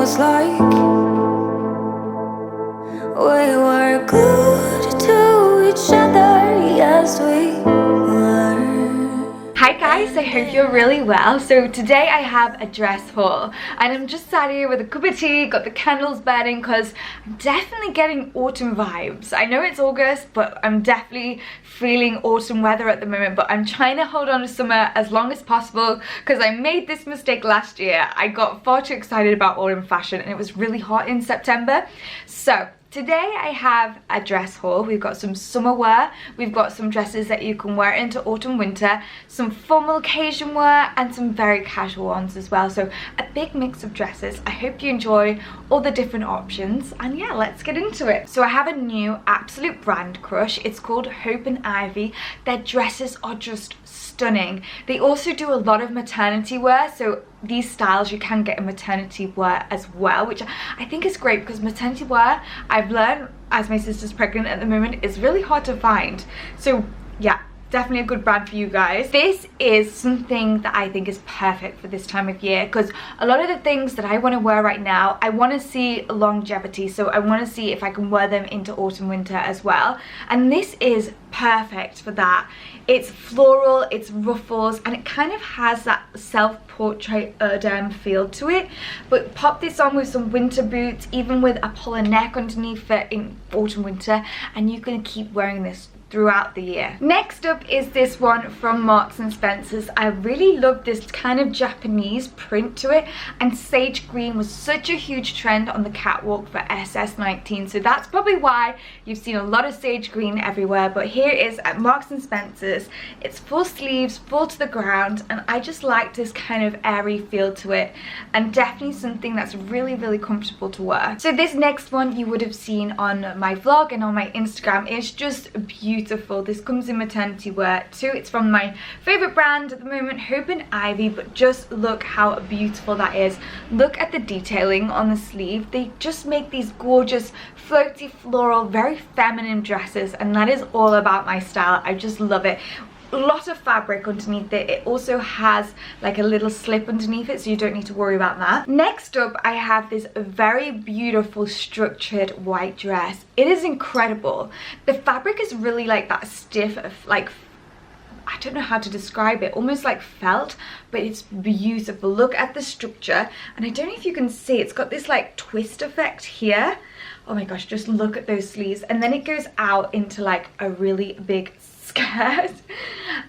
feels like we were glued to each other, yes we were. Hi guys, I hope you're really well. So today I have a dress haul and I'm just sat here with a cup of tea, got the candles burning because I'm definitely getting autumn vibes. I know it's August, but I'm definitely feeling autumn weather at the moment, but I'm trying to hold on to summer as long as possible because I made this mistake last year. I got far too excited about autumn fashion and it was really hot in September. So today I have a dress haul. We've got some summer wear, we've got some dresses that you can wear into autumn winter, some formal occasion wear and some very casual ones as well. So a big mix of dresses. I hope you enjoy all the different options and yeah, let's get into it. So I have a new absolute brand crush. It's called Hope and Ivy. Their dresses are just stunning. They also do a lot of maternity wear, so these styles you can get in maternity wear as well, which I think is great because maternity wear, I've learned as my sister's pregnant at the moment, is really hard to find. So yeah, definitely a good brand for you guys. This is something that I think is perfect for this time of year because a lot of the things that I want to wear right now, I want to see longevity, so I want to see if I can wear them into autumn winter as well, and this is perfect for that. It's floral, it's ruffles, and it kind of has that self-portrait Erdem feel to it, but pop this on with some winter boots, even with a puller neck underneath it in autumn winter, and you can keep wearing this throughout the year. Next up is this one from Marks and Spencer's. I really love this kind of Japanese print to it, and sage green was such a huge trend on the catwalk for SS19, so that's probably why you've seen a lot of sage green everywhere. But here it is at Marks and Spencer's. It's full sleeves, full to the ground, and I just like this kind of airy feel to it, and definitely something that's really comfortable to wear. So this next one you would have seen on my vlog and on my Instagram. It's just beautiful. This comes in maternity wear too. It's from my favorite brand at the moment, Hope and Ivy, but just look how beautiful that is. Look at the detailing on the sleeve. They just make these gorgeous floaty floral, very feminine dresses, and that is all about my style. I just love it. A lot of fabric underneath it. It also has like a little slip underneath it, so you don't need to worry about that. Next up I have this very beautiful structured white dress. It is incredible. The fabric is really like that stiff, like, I don't know how to describe it, almost like felt, but it's beautiful. Look at the structure, and I don't know if you can see, it's got this like twist effect here. Oh my gosh, just look at those sleeves, and then it goes out into like a really big skirt,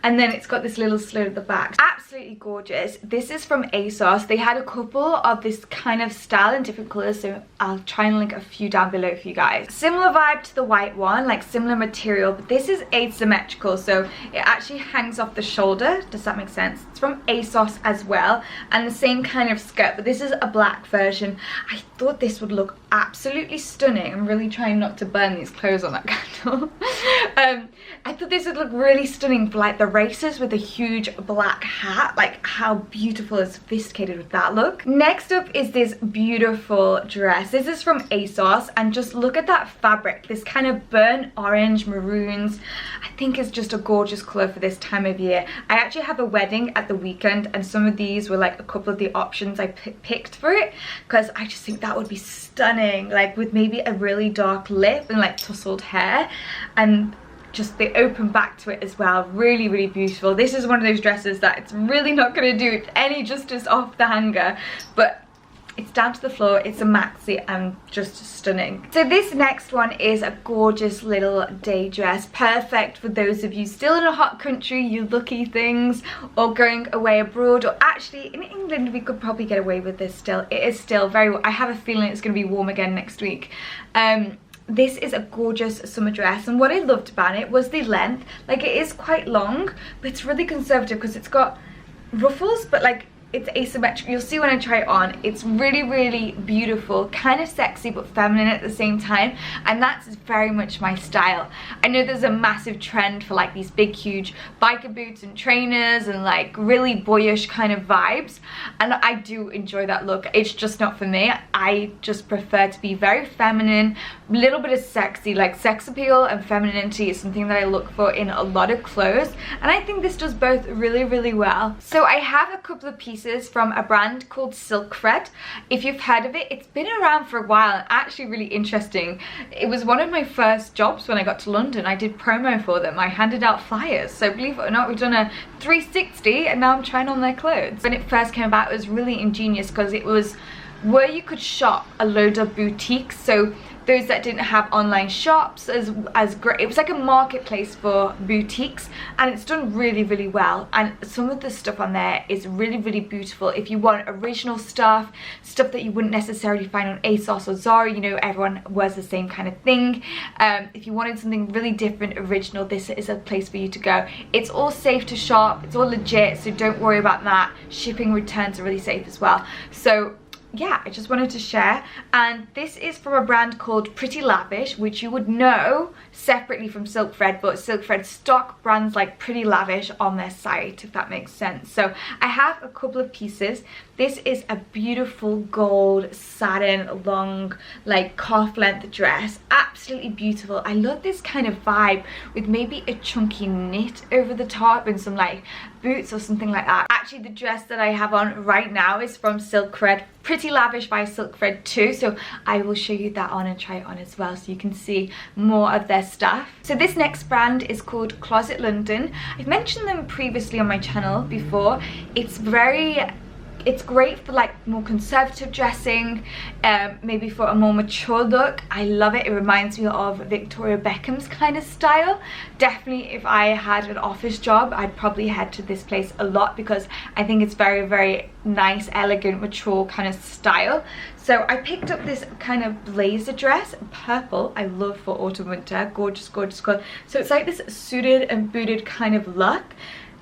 and then it's got this little slit at the back. Absolutely gorgeous. This is from ASOS. They had a couple of this kind of style in different colors, so I'll try and link a few down below for you guys. Similar vibe to the white one, like similar material, but this is asymmetrical, so it actually hangs off the shoulder. Does that make sense? It's from ASOS as well, and the same kind of skirt, but this is a black version. I thought this would look absolutely stunning. I'm really trying not to burn these clothes on that candle. I thought this would look really stunning for like the races with a huge black hat. Like how beautiful and sophisticated would that look? Next up is this beautiful dress. This is from ASOS, and just look at that fabric. This kind of burnt orange maroons, I think is just a gorgeous color for this time of year. I actually have a wedding at the weekend, and some of these were like a couple of the options I picked for it because I just think that would be stunning, like with maybe a really dark lip and like tousled hair, and just the open back to it as well. Really beautiful. This is one of those dresses that it's really not going to do any justice off the hanger, but it's down to the floor. It's a maxi and just stunning. So this next one is a gorgeous little day dress, perfect for those of you still in a hot country, you lucky things, or going away abroad, or actually in England we could probably get away with this still. It is still very, I have a feeling it's going to be warm again next week. This is a gorgeous summer dress, and what I loved about it was the length. Like, it is quite long, but it's really conservative because it's got ruffles, but like it's asymmetric. You'll see when I try it on. It's really beautiful, kind of sexy but feminine at the same time, and that's very much my style. I know there's a massive trend for like these big huge biker boots and trainers and like really boyish kind of vibes, and I do enjoy that look. It's just not for me. I just prefer to be very feminine, a little bit of sexy, like sex appeal and femininity is something that I look for in a lot of clothes, and I think this does both really well. So I have a couple of pieces pieces from a brand called Silk Thread. If you've heard of it, it's been around for a while and actually really interesting. It was one of my first jobs when I got to London. I did promo for them. I handed out flyers. So believe it or not, we've done a 360 and now I'm trying on their clothes. When it first came about, it was really ingenious because it was where you could shop a load of boutiques. So those that didn't have online shops as great. It was like a marketplace for boutiques, and it's done really well, and some of the stuff on there is really beautiful. If you want original stuff that you wouldn't necessarily find on ASOS or Zara, you know, everyone wears the same kind of thing. If you wanted something really different, original, this is a place for you to go. It's all safe to shop, it's all legit, so don't worry about that. Shipping, returns are really safe as well. So yeah, I just wanted to share. And this is from a brand called Pretty Lavish, which you would know separately from Silk Thread, but Silk Thread stock brands like Pretty Lavish on their site, if that makes sense. So I have a couple of pieces. This is a beautiful gold satin long like calf length dress, absolutely beautiful. I love this kind of vibe with maybe a chunky knit over the top and some like boots or something like that. Actually, the dress that I have on right now is from Silk Thread, Pretty Lavish by Silk Thread too, so I will show you that on and try it on as well so you can see more of their stuff. So this next brand is called Closet London. I've mentioned them previously on my channel before. It's great for like more conservative dressing, maybe for a more mature look. I love it. It reminds me of Victoria Beckham's kind of style. Definitely if I had an office job, I'd probably head to this place a lot because I think it's very nice, elegant, mature kind of style. So I picked up this kind of blazer dress, purple. I love for autumn winter. Gorgeous color. So it's like this suited and booted kind of look,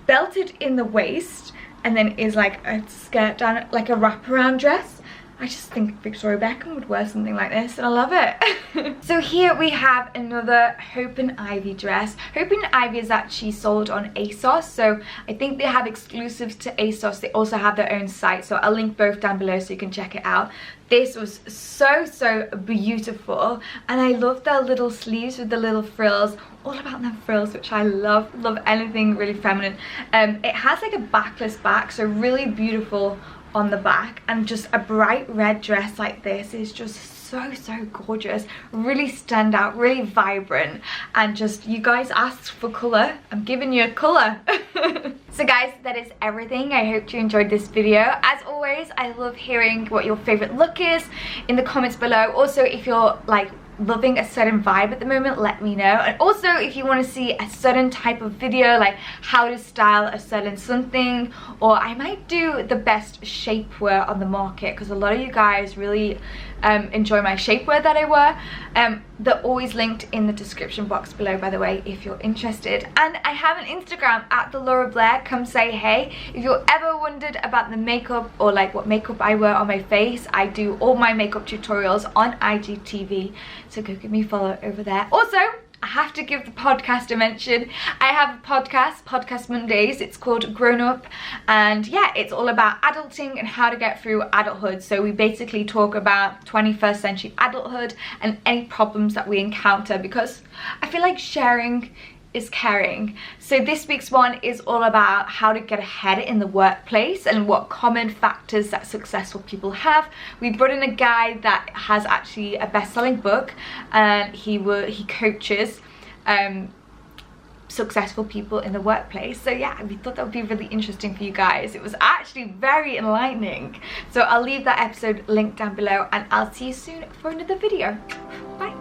belted in the waist, and then is like a skirt down, like a wraparound dress. I just think Victoria Beckham would wear something like this and I love it. So here we have another Hope and Ivy dress. Hope and Ivy is actually sold on ASOS, so I think they have exclusives to ASOS. They also have their own site, so I'll link both down below so you can check it out. This was so beautiful, and I love their little sleeves with the little frills. All about them frills, which I love anything really feminine. It has like a backless back, so really beautiful on the back, and just a bright red dress like this is just so gorgeous, really stand out, really vibrant, and just, you guys asked for color, I'm giving you a color. So guys, that is everything. I hope you enjoyed this video. As always, I love hearing what your favorite look is in the comments below. Also, if you're like loving a certain vibe at the moment, let me know. And also, if you want to see a certain type of video, like how to style a certain something, or I might do the best shapewear on the market, because a lot of you guys really enjoy my shapewear that I wear. They're always linked in the description box below, by the way, if you're interested. And I have an Instagram at the Laura Blair. Come say hey. If you're ever wondered about the makeup or like what makeup I wear on my face, I do all my makeup tutorials on IGTV, so go give me a follow over there. Also, I have to give the podcast a mention. I have a podcast Mondays. It's called Grown Up, and yeah, it's all about adulting and how to get through adulthood. So we basically talk about 21st century adulthood and any problems that we encounter, because I feel like sharing is caring. So this week's one is all about how to get ahead in the workplace and what common factors that successful people have. We brought in a guy that has actually a best-selling book, and he coaches successful people in the workplace. So yeah, we thought that would be really interesting for you guys. It was actually very enlightening. So I'll leave that episode linked down below, and I'll see you soon for another video. Bye.